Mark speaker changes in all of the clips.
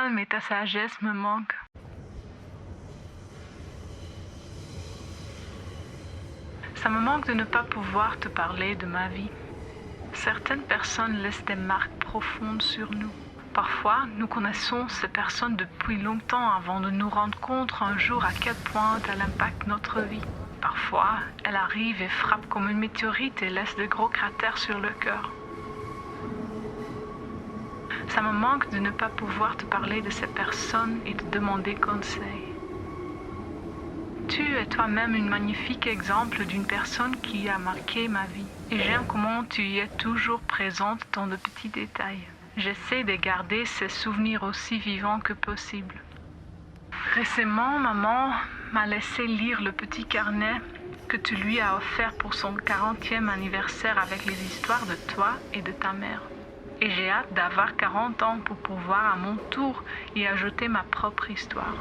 Speaker 1: calme et ta sagesse me manquent. Ça me manque de ne pas pouvoir te parler de ma vie. Certaines personnes laissent des marques profondes sur nous. Parfois, nous connaissons ces personnes depuis longtemps avant de nous rendre compte un jour à quel point elles impactent notre vie. Parfois, elles arrivent et frappent comme une météorite et laissent de gros cratères sur le cœur. Ça me manque de ne pas pouvoir te parler de ces personnes et te demander conseil. Tu es toi-même un magnifique exemple d'une personne qui a marqué ma vie. Et j'aime comment tu y es toujours présente dans de petits détails. J'essaie de garder ces souvenirs aussi vivants que possible. Récemment, maman m'a laissé lire le petit carnet que tu lui as offert pour son 40e anniversaire avec les histoires de toi et de ta mère. Et j'ai hâte d'avoir 40 ans pour pouvoir à mon tour y ajouter ma propre histoire.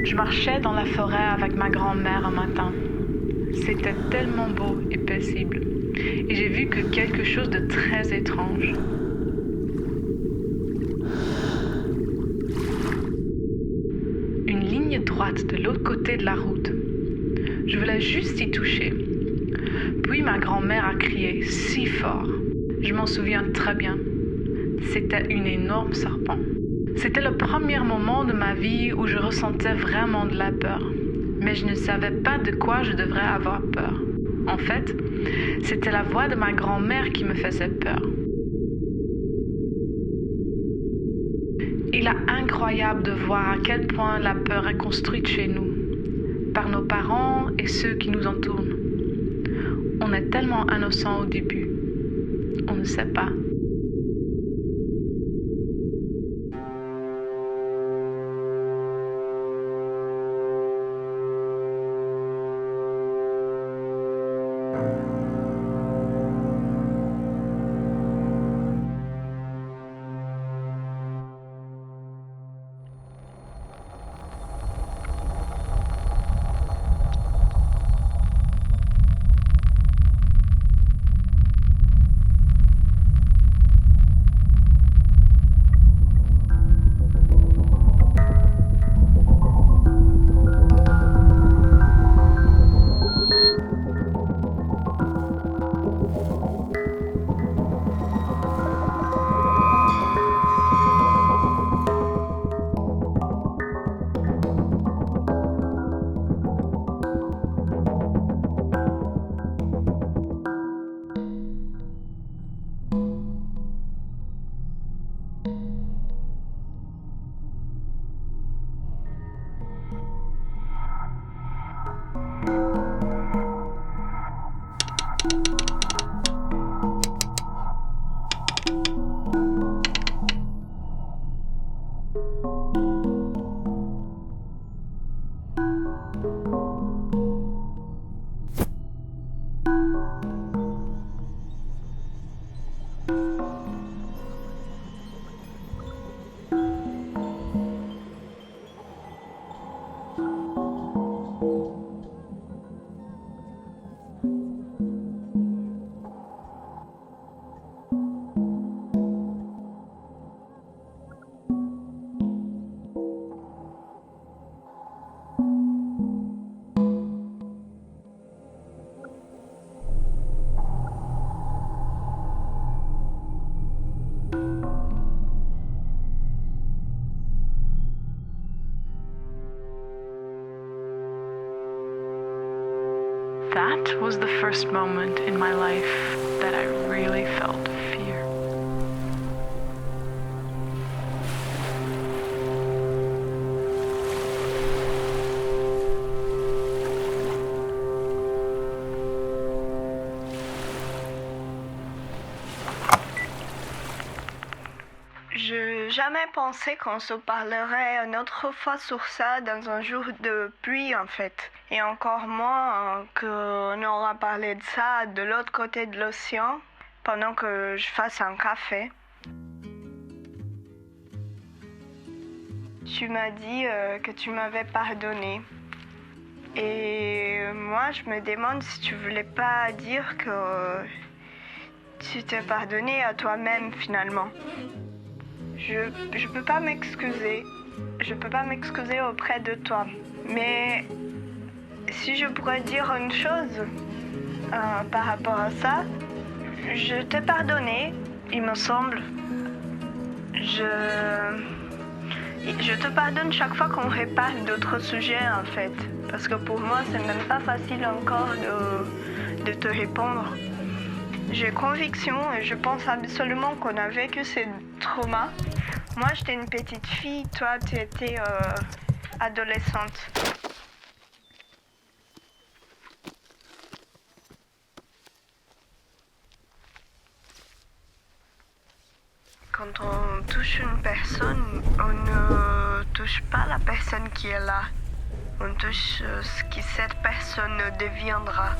Speaker 1: Je marchais dans la forêt avec ma grand-mère un matin. C'était tellement beau et paisible. Et j'ai vu que quelque chose de très étrange. Une ligne droite de l'autre côté de la route. Je voulais juste y toucher. Puis ma grand-mère a crié si fort. Je m'en souviens très bien. C'était une énorme serpent. C'était le premier moment de ma vie où je ressentais vraiment de la peur. Mais je ne savais pas de quoi je devrais avoir peur. En fait, c'était la voix de ma grand-mère qui me faisait peur. Il est incroyable de voir à quel point la peur est construite chez nous, par nos parents et ceux qui nous entourent. On est tellement innocent au début. On ne sait pas. That was the first moment in my life that I really felt fear.
Speaker 2: Jamais jamais pensé qu'on se parlerait une autre fois sur ça dans un jour de pluie en fait. Et encore moins qu'on aura parlé de ça de l'autre côté de l'océan pendant que je fasse un café. Tu m'as dit que tu m'avais pardonné. Et moi, je me demande si tu voulais pas dire que tu t'es pardonné à toi-même finalement. Je peux pas m'excuser. Je peux pas m'excuser auprès de toi. Mais si je pourrais dire une chose par rapport à ça, je t'ai pardonné, il me semble. Je te pardonne chaque fois qu'on reparle d'autres sujets en fait. Parce que pour moi, c'est même pas facile encore de te répondre. J'ai conviction et je pense absolument qu'on a vécu ces traumas. Moi, j'étais une petite fille, toi, tu étais adolescente. Quand on touche une personne, on ne touche pas la personne qui est là. On touche ce que cette personne deviendra.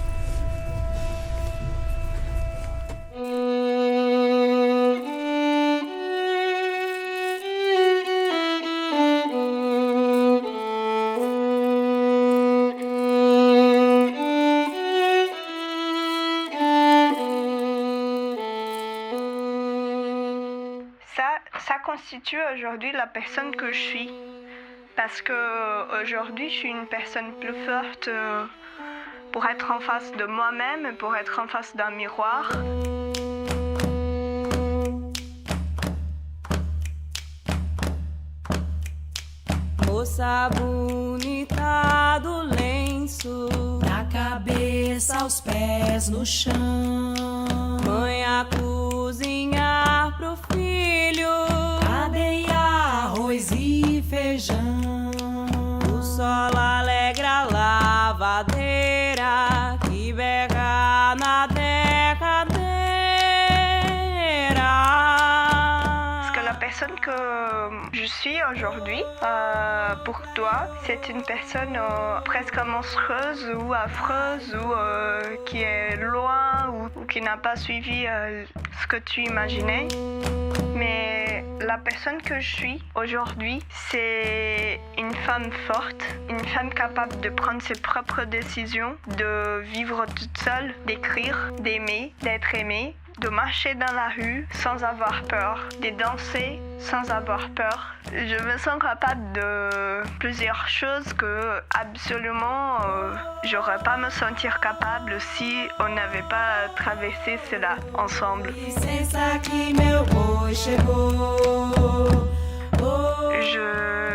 Speaker 2: Ça constitue aujourd'hui la personne que je suis. Parce que aujourd'hui, je suis une personne plus forte pour être en face de moi-même, pour être en face d'un miroir.
Speaker 3: Moça bonita do lenço, da cabeça aos pés no chão. Mãe a cozinhar pro filho, cadeia, arroz e feijão. O sol alegra a lavadeira que berra na derradeira.
Speaker 2: Parce que la personne que je suis aujourd'hui, pour toi, c'est une personne presque monstrueuse ou affreuse ou qui est loin ou qui n'a pas suivi ce que tu imaginais. Mais la personne que je suis aujourd'hui, c'est une femme forte, une femme capable de prendre ses propres décisions, de vivre toute seule, d'écrire, d'aimer, d'être aimée, de marcher dans la rue sans avoir peur, de danser sans avoir peur. Je me sens capable de plusieurs choses que absolument j'aurais pas me sentir capable si on n'avait pas traversé cela ensemble.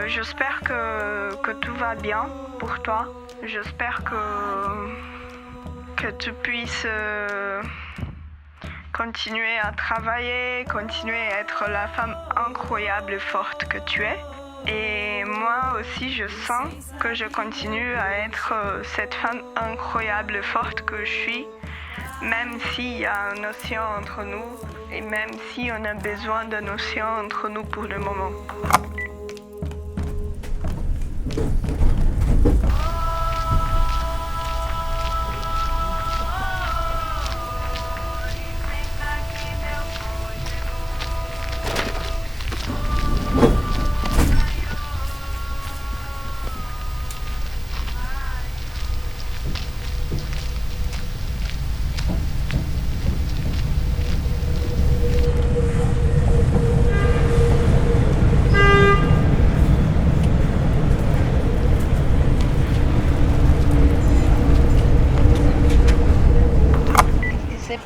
Speaker 2: J'espère que tout va bien pour toi. J'espère que tu puisses continuer à travailler, continuer à être la femme incroyable et forte que tu es. Et moi aussi, je sens que je continue à être cette femme incroyable et forte que je suis, même s'il y a un océan entre nous et même si on a besoin d'un océan entre nous pour le moment.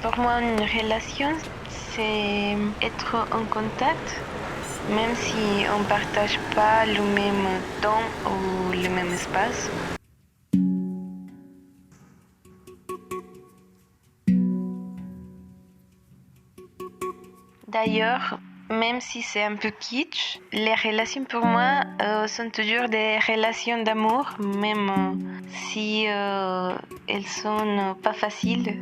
Speaker 2: Pour moi, une relation, c'est être en contact, même si on ne partage pas le même temps ou le même espace. D'ailleurs, même si c'est un peu kitsch, les relations pour moi sont toujours des relations d'amour, même si elles sont pas faciles.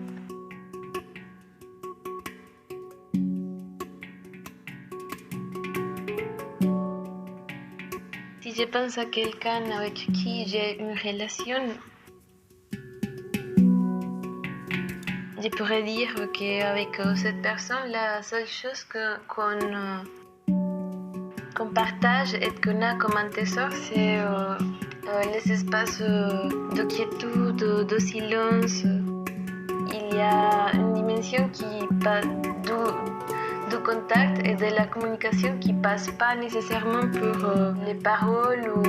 Speaker 4: je pense à quelqu'un avec qui j'ai une relation, je pourrais dire qu'avec cette personne, la seule chose qu'on partage et qu'on a comme un trésor, c'est les espaces de quiétude, de silence. Il y a une dimension qui passe du contact et de la communication qui passe pas nécessairement pour les paroles ou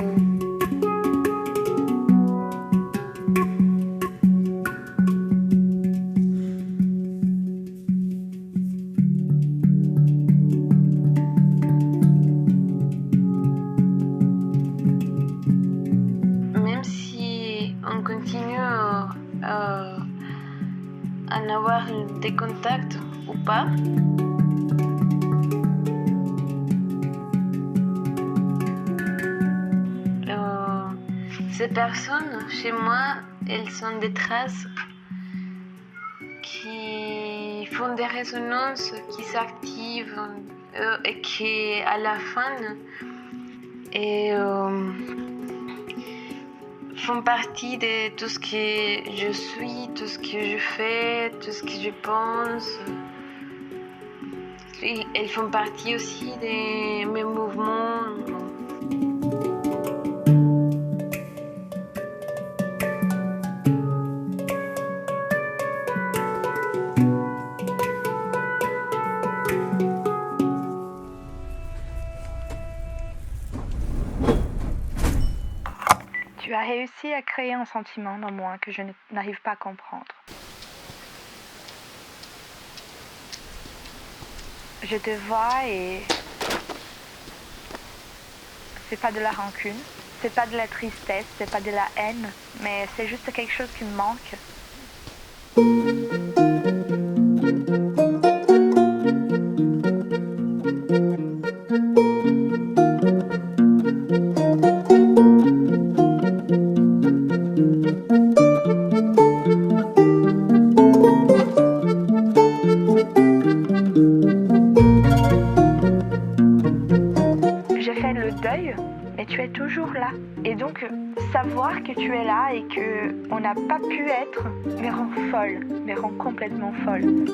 Speaker 4: même si on continue à en avoir des contacts ou pas. Ces personnes, chez moi, elles sont des traces qui font des résonances, qui s'activent et qui, à la fin, font partie de tout ce que je suis, tout ce que je fais, tout ce que je pense. Et elles font partie aussi de mes mouvements.
Speaker 2: Tu as réussi à créer un sentiment dans moi que je n'arrive pas à comprendre. Je te vois et c'est pas de la rancune, c'est pas de la tristesse, c'est pas de la haine, mais c'est juste quelque chose qui me manque. J'ai fait le deuil, mais tu es toujours là. Et donc, savoir que tu es là et qu'on n'a pas pu être me rend folle, me rend complètement folle.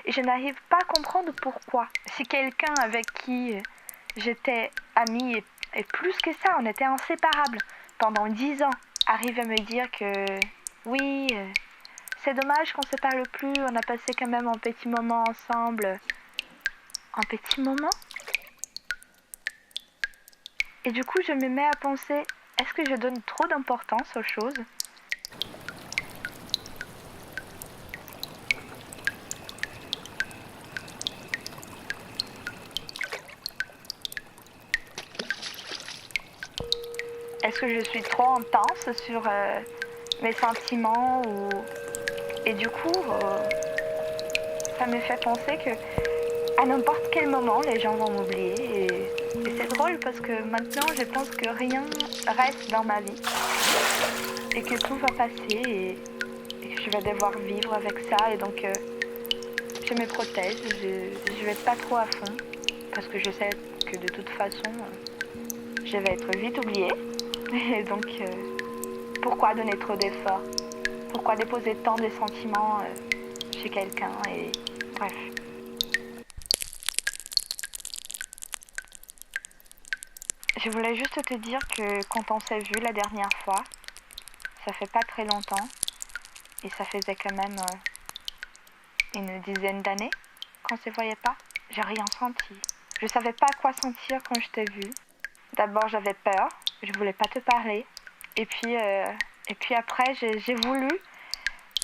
Speaker 2: Et je n'arrive pas à comprendre pourquoi. Si quelqu'un avec qui j'étais amie, et plus que ça, on était inséparables pendant 10 ans, arrive à me dire que oui, c'est dommage qu'on ne se parle plus, on a passé quand même un petit moment ensemble. Un petit moment ? Et du coup, je me mets à penser, est-ce que je donne trop d'importance aux choses ? Est-ce que je suis trop intense sur mes sentiments Et du coup, ça me fait penser que à n'importe quel moment, les gens vont m'oublier. Et c'est drôle parce que maintenant, je pense que rien reste dans ma vie. Et que tout va passer et que je vais devoir vivre avec ça. Et donc, je me protège. Je vais pas trop à fond. Parce que je sais que de toute façon, je vais être vite oubliée. Et donc, pourquoi donner trop d'efforts ? Pourquoi déposer tant de sentiments chez quelqu'un ? Et bref. Je voulais juste te dire que quand on s'est vu la dernière fois, ça fait pas très longtemps, et ça faisait quand même une dizaine d'années qu'on se voyait pas. J'ai rien senti. Je savais pas quoi sentir quand je t'ai vu. D'abord, j'avais peur. Je voulais pas te parler. Et puis après, j'ai voulu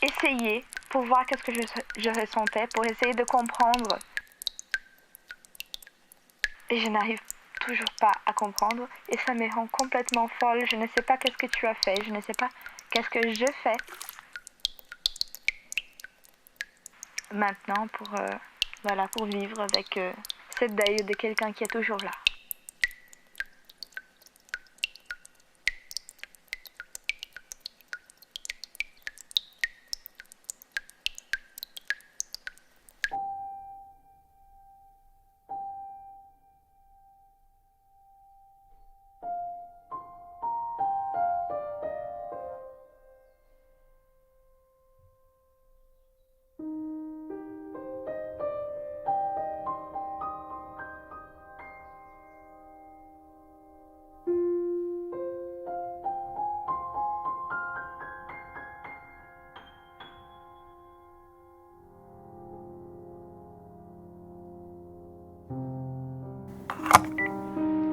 Speaker 2: essayer pour voir qu'est-ce que je ressentais, pour essayer de comprendre. et je n'arrive toujours pas à comprendre et ça me rend complètement folle. Je ne sais pas qu'est-ce que tu as fait, je ne sais pas qu'est-ce que je fais maintenant pour vivre avec cette deuil de quelqu'un qui est toujours là.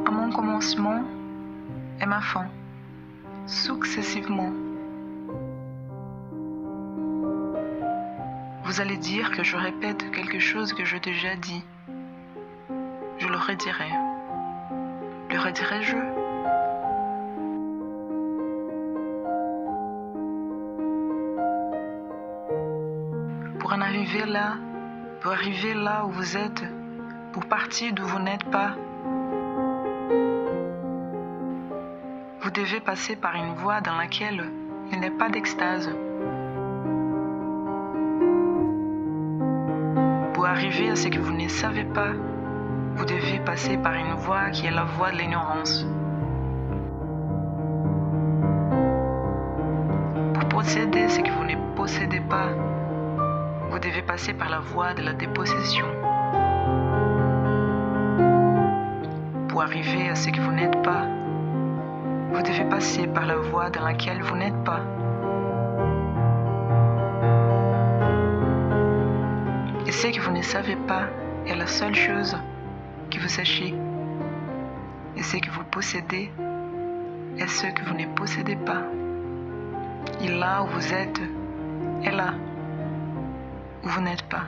Speaker 5: À mon commencement et ma fin, successivement. Vous allez dire que je répète quelque chose que j'ai déjà dit. Je le redirai. Le redirai-je? Pour en arriver là, pour arriver là où vous êtes, pour partir d'où vous n'êtes pas, vous devez passer par une voie dans laquelle il n'y a pas d'extase. Pour arriver à ce que vous ne savez pas, vous devez passer par une voie qui est la voie de l'ignorance. Pour posséder ce que vous ne possédez pas, vous devez passer par la voie de la dépossession. Pour arriver à ce que vous n'êtes pas, vous devez passer par la voie dans laquelle vous n'êtes pas. Et ce que vous ne savez pas est la seule chose que vous sachiez. Et ce que vous possédez est ce que vous ne possédez pas. Et là où vous êtes est là où vous n'êtes pas.